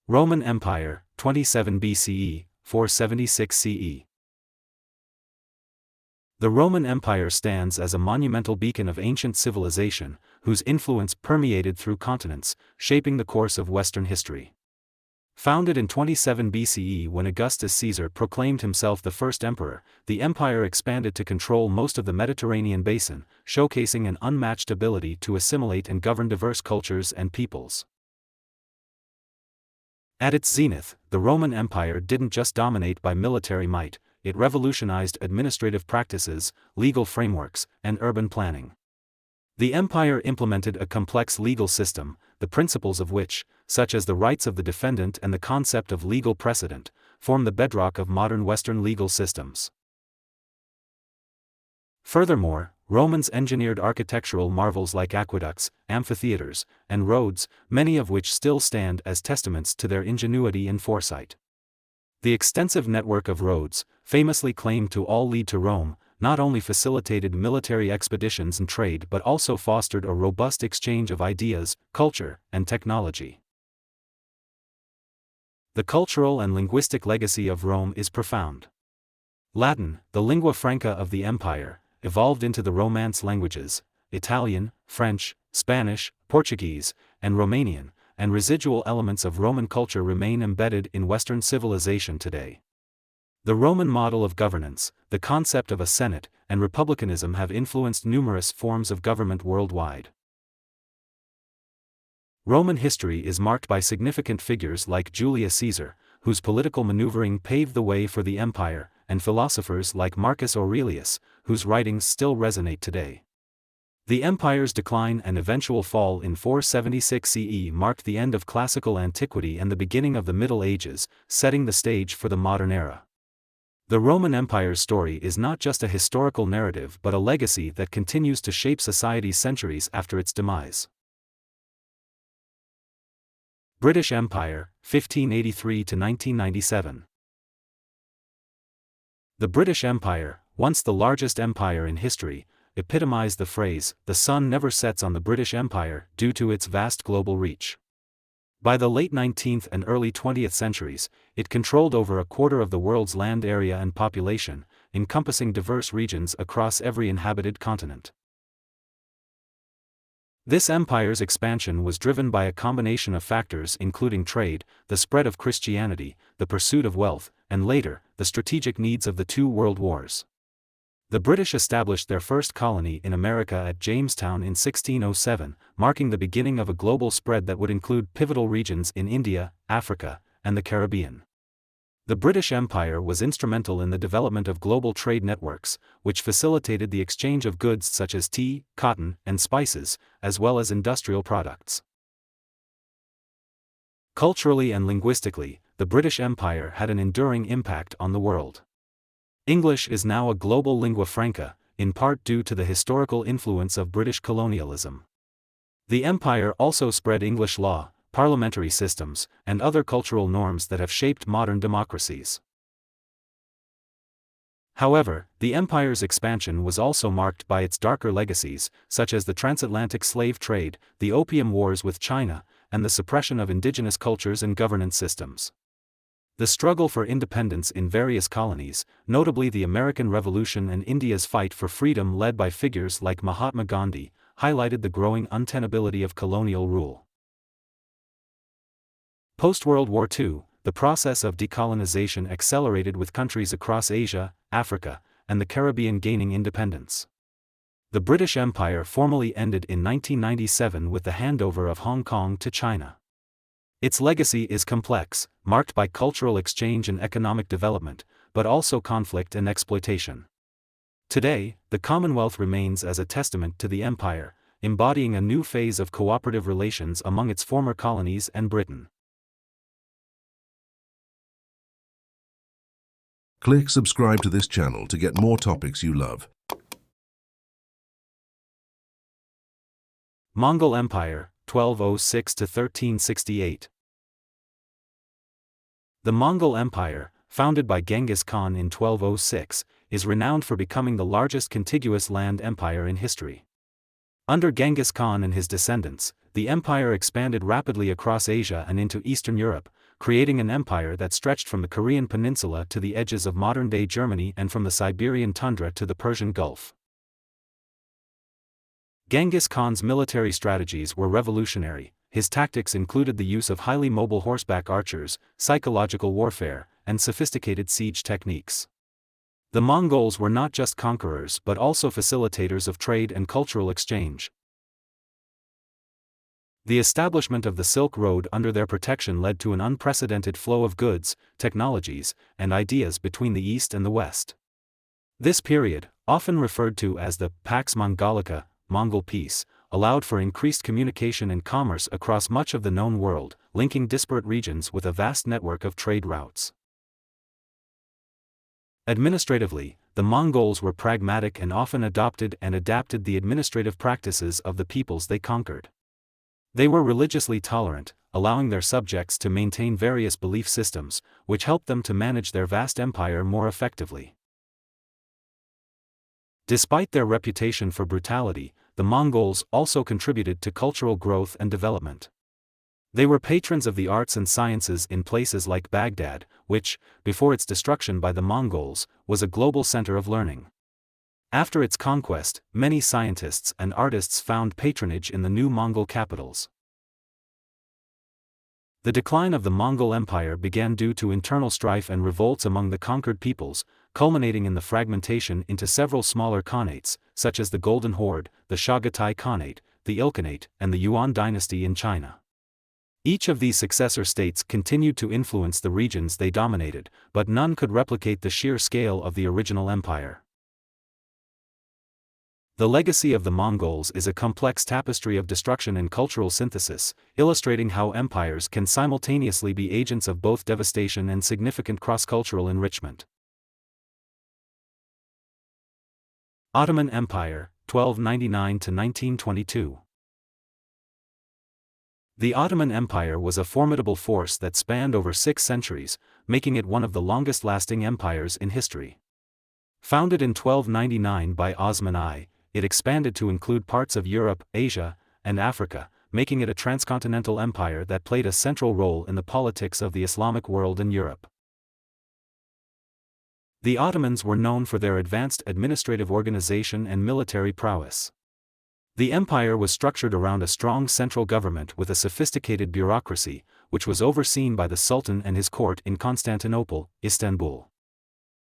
Roman Empire, 27 BCE, 476 CE. The Roman Empire stands as a monumental beacon of ancient civilization, whose influence permeated through continents, shaping the course of Western history. Founded in 27 BCE when Augustus Caesar proclaimed himself the first emperor, the empire expanded to control most of the Mediterranean basin, showcasing an unmatched ability to assimilate and govern diverse cultures and peoples. At its zenith, the Roman Empire didn't just dominate by military might, it revolutionized administrative practices, legal frameworks, and urban planning. The empire implemented a complex legal system, the principles of which, such as the rights of the defendant and the concept of legal precedent, form the bedrock of modern Western legal systems. Furthermore, Romans engineered architectural marvels like aqueducts, amphitheaters, and roads, many of which still stand as testaments to their ingenuity and foresight. The extensive network of roads, famously claimed to all lead to Rome, not only facilitated military expeditions and trade but also fostered a robust exchange of ideas, culture, and technology. The cultural and linguistic legacy of Rome is profound. Latin, the lingua franca of the empire, evolved into the Romance languages, Italian, French, Spanish, Portuguese, and Romanian, and residual elements of Roman culture remain embedded in Western civilization today. The Roman model of governance, the concept of a senate, and republicanism have influenced numerous forms of government worldwide. Roman history is marked by significant figures like Julius Caesar, whose political maneuvering paved the way for the empire, and philosophers like Marcus Aurelius, whose writings still resonate today. The empire's decline and eventual fall in 476 CE marked the end of classical antiquity and the beginning of the Middle Ages, setting the stage for the modern era. The Roman Empire's story is not just a historical narrative but a legacy that continues to shape society centuries after its demise. British Empire, 1583 to 1997. The British Empire, once the largest empire in history, epitomized the phrase, "the sun never sets on the British Empire," due to its vast global reach. By the late 19th and early 20th centuries, it controlled over a quarter of the world's land area and population, encompassing diverse regions across every inhabited continent. This empire's expansion was driven by a combination of factors including trade, the spread of Christianity, the pursuit of wealth, and later, the strategic needs of the two world wars. The British established their first colony in America at Jamestown in 1607, marking the beginning of a global spread that would include pivotal regions in India, Africa, and the Caribbean. The British Empire was instrumental in the development of global trade networks, which facilitated the exchange of goods such as tea, cotton, and spices, as well as industrial products. Culturally and linguistically, the British Empire had an enduring impact on the world. English is now a global lingua franca, in part due to the historical influence of British colonialism. The empire also spread English law, parliamentary systems, and other cultural norms that have shaped modern democracies. However, the empire's expansion was also marked by its darker legacies, such as the transatlantic slave trade, the Opium Wars with China, and the suppression of indigenous cultures and governance systems. The struggle for independence in various colonies, notably the American Revolution and India's fight for freedom led by figures like Mahatma Gandhi, highlighted the growing untenability of colonial rule. Post-World War II, the process of decolonization accelerated with countries across Asia, Africa, and the Caribbean gaining independence. The British Empire formally ended in 1997 with the handover of Hong Kong to China. Its legacy is complex, marked by cultural exchange and economic development, but also conflict and exploitation. Today, the Commonwealth remains as a testament to the empire, embodying a new phase of cooperative relations among its former colonies and Britain. Click subscribe to this channel to get more topics you love. Mongol Empire, 1206 to 1368. The Mongol Empire, founded by Genghis Khan in 1206, is renowned for becoming the largest contiguous land empire in history. Under Genghis Khan and his descendants, the empire expanded rapidly across Asia and into Eastern Europe, creating an empire that stretched from the Korean peninsula to the edges of modern-day Germany and from the Siberian tundra to the Persian Gulf. Genghis Khan's military strategies were revolutionary. His tactics included the use of highly mobile horseback archers, psychological warfare, and sophisticated siege techniques. The Mongols were not just conquerors but also facilitators of trade and cultural exchange. The establishment of the Silk Road under their protection led to an unprecedented flow of goods, technologies, and ideas between the East and the West. This period, often referred to as the Pax Mongolica, Mongol Peace, allowed for increased communication and commerce across much of the known world, linking disparate regions with a vast network of trade routes. Administratively, the Mongols were pragmatic and often adopted and adapted the administrative practices of the peoples they conquered. They were religiously tolerant, allowing their subjects to maintain various belief systems, which helped them to manage their vast empire more effectively. Despite their reputation for brutality, the Mongols also contributed to cultural growth and development. They were patrons of the arts and sciences in places like Baghdad, which, before its destruction by the Mongols, was a global center of learning. After its conquest, many scientists and artists found patronage in the new Mongol capitals. The decline of the Mongol Empire began due to internal strife and revolts among the conquered peoples, culminating in the fragmentation into several smaller khanates, such as the Golden Horde, the Chagatai Khanate, the Ilkhanate, and the Yuan dynasty in China. Each of these successor states continued to influence the regions they dominated, but none could replicate the sheer scale of the original empire. The legacy of the Mongols is a complex tapestry of destruction and cultural synthesis, illustrating how empires can simultaneously be agents of both devastation and significant cross-cultural enrichment. Ottoman Empire, 1299 to 1922. The Ottoman Empire was a formidable force that spanned over 6 centuries, making it one of the longest-lasting empires in history. Founded in 1299 by Osman I, it expanded to include parts of Europe, Asia, and Africa, making it a transcontinental empire that played a central role in the politics of the Islamic world and Europe. The Ottomans were known for their advanced administrative organization and military prowess. The empire was structured around a strong central government with a sophisticated bureaucracy, which was overseen by the Sultan and his court in Constantinople, Istanbul.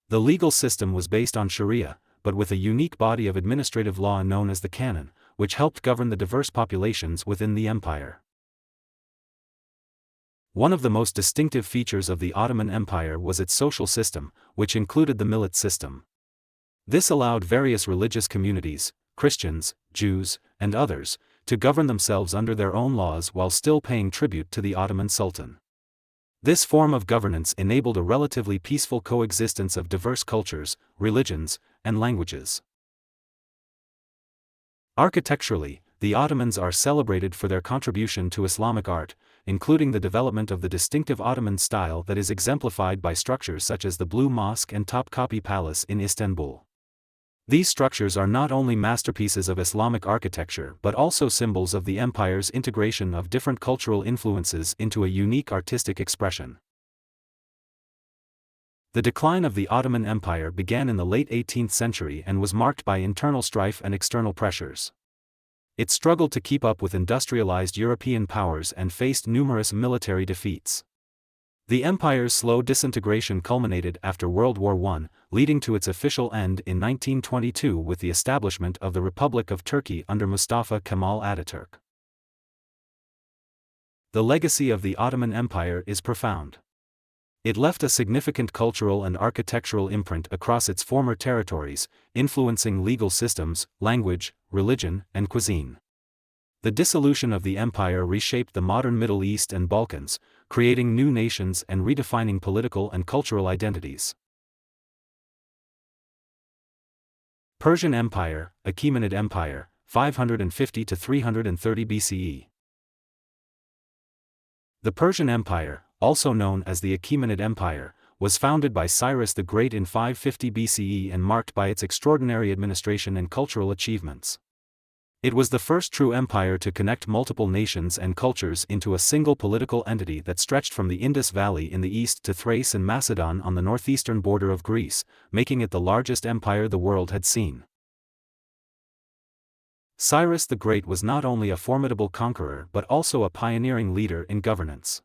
The legal system was based on Sharia, but with a unique body of administrative law known as the canon, which helped govern the diverse populations within the empire. One of the most distinctive features of the Ottoman Empire was its social system, which included the millet system. This allowed various religious communities, Christians, Jews, and others, to govern themselves under their own laws while still paying tribute to the Ottoman Sultan. This form of governance enabled a relatively peaceful coexistence of diverse cultures, religions, and languages. Architecturally, the Ottomans are celebrated for their contribution to Islamic art, including the development of the distinctive Ottoman style that is exemplified by structures such as the Blue Mosque and Topkapi Palace in Istanbul. These structures are not only masterpieces of Islamic architecture but also symbols of the empire's integration of different cultural influences into a unique artistic expression. The decline of the Ottoman Empire began in the late 18th century and was marked by internal strife and external pressures. It struggled to keep up with industrialized European powers and faced numerous military defeats. The empire's slow disintegration culminated after World War I, leading to its official end in 1922 with the establishment of the Republic of Turkey under Mustafa Kemal Ataturk. The legacy of the Ottoman Empire is profound. It left a significant cultural and architectural imprint across its former territories, influencing legal systems, language, religion, and cuisine. The dissolution of the empire reshaped the modern Middle East and Balkans, creating new nations and redefining political and cultural identities. Persian Empire, Achaemenid Empire, 550 to 330 BCE. The Persian Empire, also known as the Achaemenid Empire, was founded by Cyrus the Great in 550 BCE and marked by its extraordinary administration and cultural achievements. It was the first true empire to connect multiple nations and cultures into a single political entity that stretched from the Indus Valley in the east to Thrace and Macedon on the northeastern border of Greece, making it the largest empire the world had seen. Cyrus the Great was not only a formidable conqueror but also a pioneering leader in governance.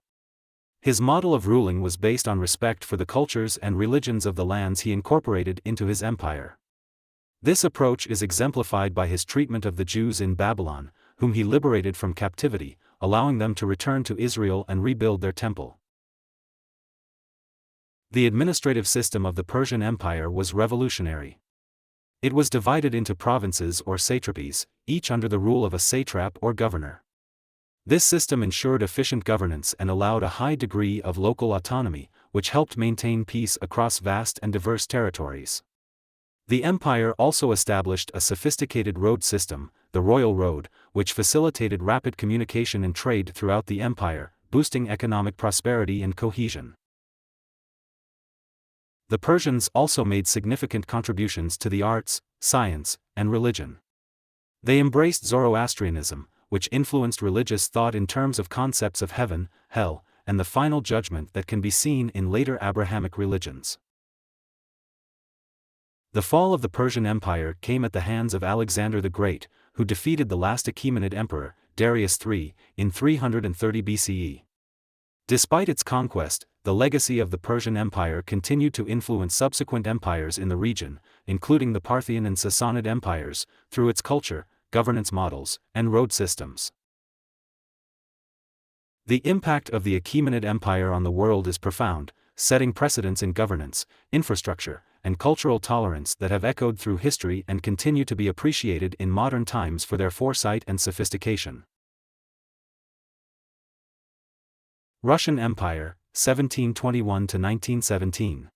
His model of ruling was based on respect for the cultures and religions of the lands he incorporated into his empire. This approach is exemplified by his treatment of the Jews in Babylon, whom he liberated from captivity, allowing them to return to Israel and rebuild their temple. The administrative system of the Persian Empire was revolutionary. It was divided into provinces or satrapies, each under the rule of a satrap or governor. This system ensured efficient governance and allowed a high degree of local autonomy, which helped maintain peace across vast and diverse territories. The empire also established a sophisticated road system, the Royal Road, which facilitated rapid communication and trade throughout the empire, boosting economic prosperity and cohesion. The Persians also made significant contributions to the arts, science, and religion. They embraced Zoroastrianism, which influenced religious thought in terms of concepts of heaven, hell, and the final judgment that can be seen in later Abrahamic religions. The fall of the Persian Empire came at the hands of Alexander the Great, who defeated the last Achaemenid emperor, Darius III, in 330 BCE. Despite its conquest, the legacy of the Persian Empire continued to influence subsequent empires in the region, including the Parthian and Sassanid empires, through its culture, governance models, and road systems. The impact of the Achaemenid Empire on the world is profound, setting precedents in governance, infrastructure, and cultural tolerance that have echoed through history and continue to be appreciated in modern times for their foresight and sophistication. Russian Empire, 1721 to 1917.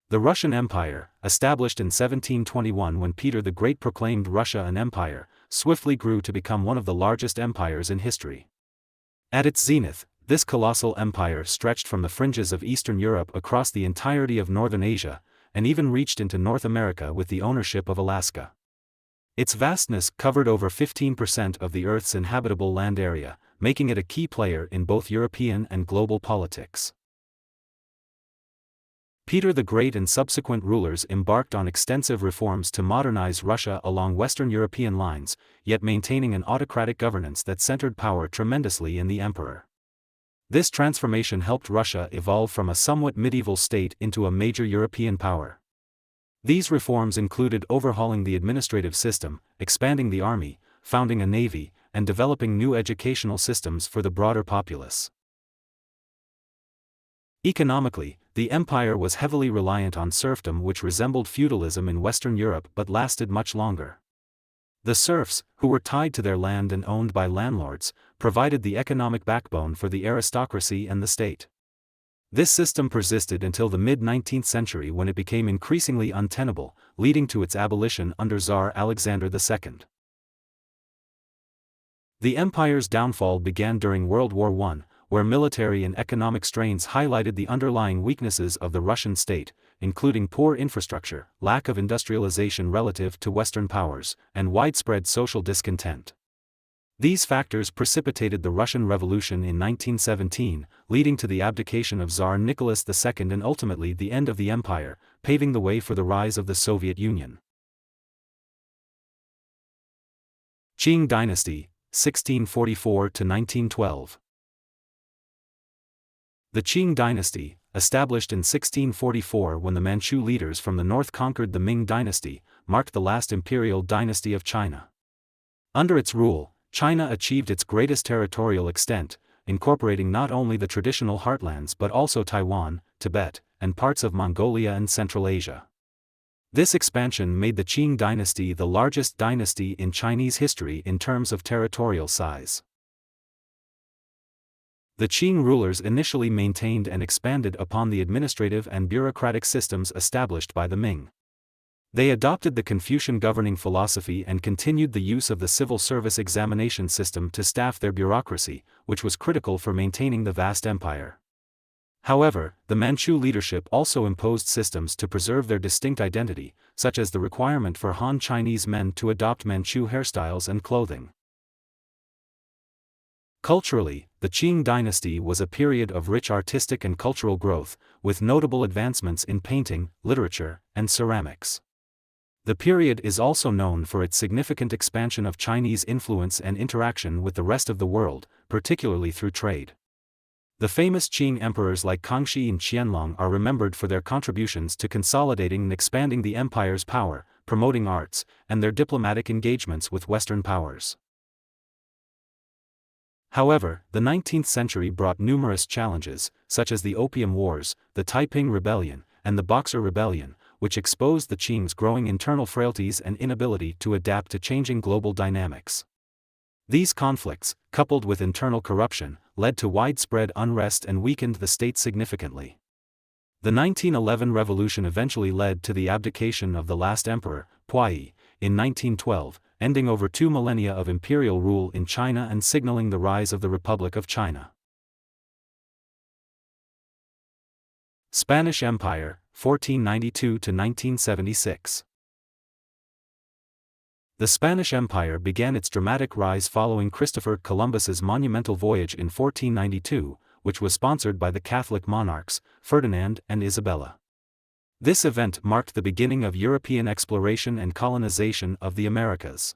The Russian Empire, established in 1721 when Peter the Great proclaimed Russia an empire, swiftly grew to become one of the largest empires in history. At its zenith, this colossal empire stretched from the fringes of Eastern Europe across the entirety of Northern Asia, and even reached into North America with the ownership of Alaska. Its vastness covered over 15% of the Earth's inhabitable land area, making it a key player in both European and global politics. Peter the Great and subsequent rulers embarked on extensive reforms to modernize Russia along Western European lines, yet maintaining an autocratic governance that centered power tremendously in the emperor. This transformation helped Russia evolve from a somewhat medieval state into a major European power. These reforms included overhauling the administrative system, expanding the army, founding a navy, and developing new educational systems for the broader populace. Economically, the empire was heavily reliant on serfdom, which resembled feudalism in Western Europe but lasted much longer. The serfs, who were tied to their land and owned by landlords, provided the economic backbone for the aristocracy and the state. This system persisted until the mid-19th century when it became increasingly untenable, leading to its abolition under Tsar Alexander II. The empire's downfall began during World War I, where military and economic strains highlighted the underlying weaknesses of the Russian state, including poor infrastructure, lack of industrialization relative to Western powers, and widespread social discontent. These factors precipitated the Russian Revolution in 1917, leading to the abdication of Tsar Nicholas II and ultimately the end of the empire, paving the way for the rise of the Soviet Union. Qing Dynasty, 1644 to 1912. The Qing Dynasty, established in 1644 when the Manchu leaders from the north conquered the Ming Dynasty, marked the last imperial dynasty of China. Under its rule, China achieved its greatest territorial extent, incorporating not only the traditional heartlands but also Taiwan, Tibet, and parts of Mongolia and Central Asia. This expansion made the Qing Dynasty the largest dynasty in Chinese history in terms of territorial size. The Qing rulers initially maintained and expanded upon the administrative and bureaucratic systems established by the Ming. They adopted the Confucian governing philosophy and continued the use of the civil service examination system to staff their bureaucracy, which was critical for maintaining the vast empire. However, the Manchu leadership also imposed systems to preserve their distinct identity, such as the requirement for Han Chinese men to adopt Manchu hairstyles and clothing. Culturally, the Qing Dynasty was a period of rich artistic and cultural growth, with notable advancements in painting, literature, and ceramics. The period is also known for its significant expansion of Chinese influence and interaction with the rest of the world, particularly through trade. The famous Qing emperors like Kangxi and Qianlong are remembered for their contributions to consolidating and expanding the empire's power, promoting arts, and their diplomatic engagements with Western powers. However, the 19th century brought numerous challenges, such as the Opium Wars, the Taiping Rebellion, and the Boxer Rebellion, which exposed the Qing's growing internal frailties and inability to adapt to changing global dynamics. These conflicts, coupled with internal corruption, led to widespread unrest and weakened the state significantly. The 1911 revolution eventually led to the abdication of the last emperor, Puyi, in 1912, ending over 2 millennia of imperial rule in China and signaling the rise of the Republic of China. Spanish Empire, 1492 to 1976. The Spanish Empire began its dramatic rise following Christopher Columbus's monumental voyage in 1492, which was sponsored by the Catholic monarchs, Ferdinand and Isabella. This event marked the beginning of European exploration and colonization of the Americas.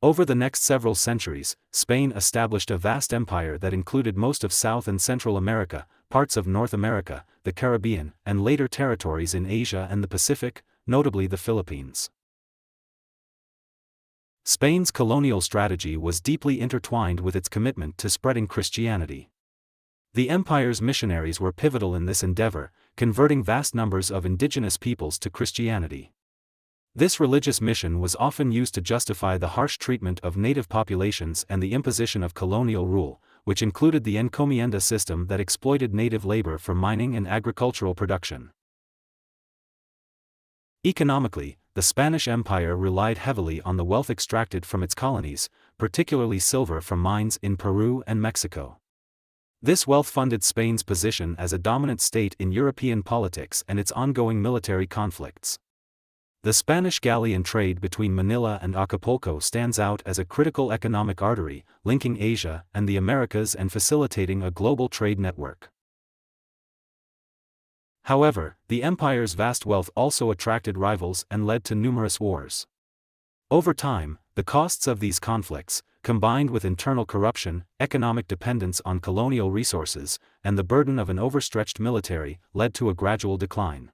Over the next several centuries, Spain established a vast empire that included most of South and Central America, parts of North America, the Caribbean, and later territories in Asia and the Pacific, notably the Philippines. Spain's colonial strategy was deeply intertwined with its commitment to spreading Christianity. The empire's missionaries were pivotal in this endeavor, converting vast numbers of indigenous peoples to Christianity. This religious mission was often used to justify the harsh treatment of native populations and the imposition of colonial rule, which included the encomienda system that exploited native labor for mining and agricultural production. Economically, the Spanish Empire relied heavily on the wealth extracted from its colonies, particularly silver from mines in Peru and Mexico. This wealth funded Spain's position as a dominant state in European politics and its ongoing military conflicts. The Spanish galleon trade between Manila and Acapulco stands out as a critical economic artery, linking Asia and the Americas and facilitating a global trade network. However, the empire's vast wealth also attracted rivals and led to numerous wars. Over time, the costs of these conflicts, combined with internal corruption, economic dependence on colonial resources, and the burden of an overstretched military, led to a gradual decline.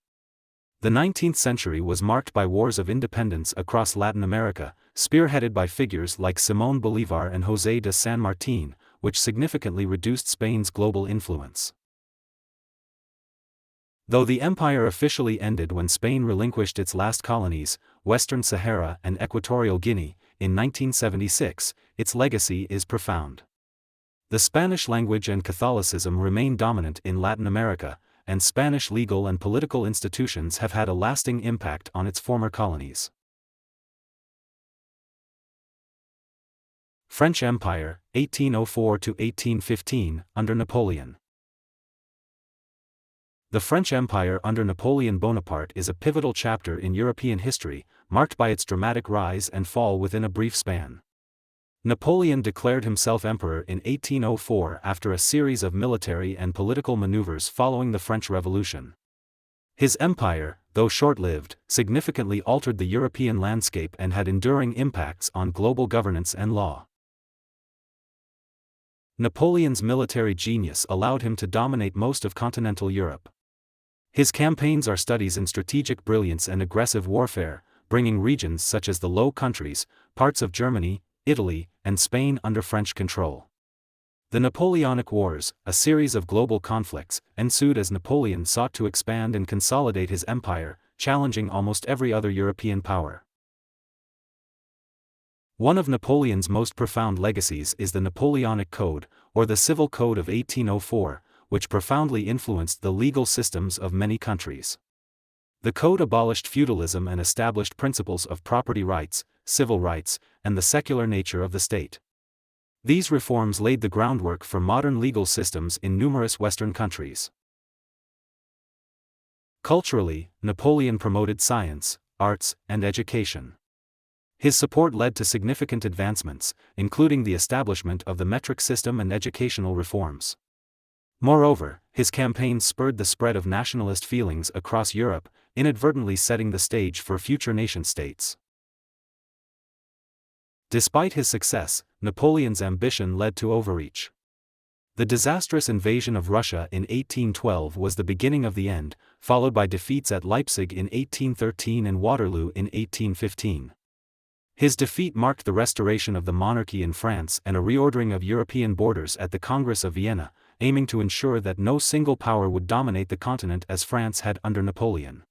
The 19th century was marked by wars of independence across Latin America, spearheaded by figures like Simón Bolívar and José de San Martín, which significantly reduced Spain's global influence. Though the empire officially ended when Spain relinquished its last colonies, Western Sahara and Equatorial Guinea, in 1976, its legacy is profound. The Spanish language and Catholicism remain dominant in Latin America, and Spanish legal and political institutions have had a lasting impact on its former colonies. French Empire, 1804 to 1815, under Napoleon. The French Empire under Napoleon Bonaparte is a pivotal chapter in European history, marked by its dramatic rise and fall within a brief span. Napoleon declared himself emperor in 1804 after a series of military and political maneuvers following the French Revolution. His empire, though short-lived, significantly altered the European landscape and had enduring impacts on global governance and law. Napoleon's military genius allowed him to dominate most of continental Europe. His campaigns are studies in strategic brilliance and aggressive warfare, bringing regions such as the Low Countries, parts of Germany, Italy, and Spain under French control. The Napoleonic Wars, a series of global conflicts, ensued as Napoleon sought to expand and consolidate his empire, challenging almost every other European power. One of Napoleon's most profound legacies is the Napoleonic Code, or the Civil Code of 1804, which profoundly influenced the legal systems of many countries. The code abolished feudalism and established principles of property rights, civil rights, and the secular nature of the state. These reforms laid the groundwork for modern legal systems in numerous Western countries. Culturally, Napoleon promoted science, arts, and education. His support led to significant advancements, including the establishment of the metric system and educational reforms. Moreover, his campaigns spurred the spread of nationalist feelings across Europe, inadvertently setting the stage for future nation-states. Despite his success, Napoleon's ambition led to overreach. The disastrous invasion of Russia in 1812 was the beginning of the end, followed by defeats at Leipzig in 1813 and Waterloo in 1815. His defeat marked the restoration of the monarchy in France and a reordering of European borders at the Congress of Vienna, aiming to ensure that no single power would dominate the continent as France had under Napoleon.